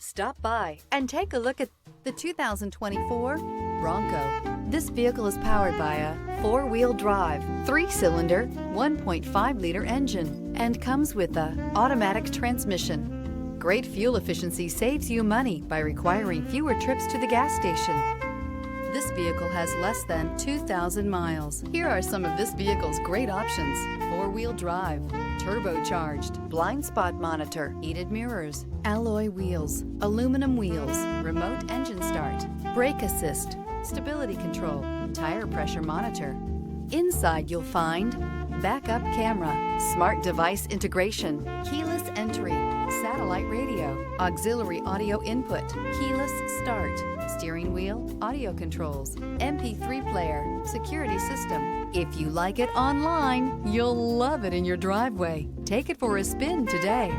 Stop by and take a look at the 2024 Bronco. This vehicle is powered by a four-wheel drive, three-cylinder, 1.5-liter engine and comes with an automatic transmission. Great fuel efficiency saves you money by requiring fewer trips to the gas station. This vehicle has less than 2,000 miles. Here are some of this vehicle's great options: four-wheel drive, turbocharged, blind spot monitor, heated mirrors, alloy wheels, aluminum wheels, remote engine start, brake assist, stability control, tire pressure monitor. Inside you'll find backup camera, smart device integration, keyless entry, satellite radio, auxiliary audio input, keyless start, steering wheel audio controls, MP3 player, security system. If you like it online, you'll love it in your driveway. Take it for a spin today.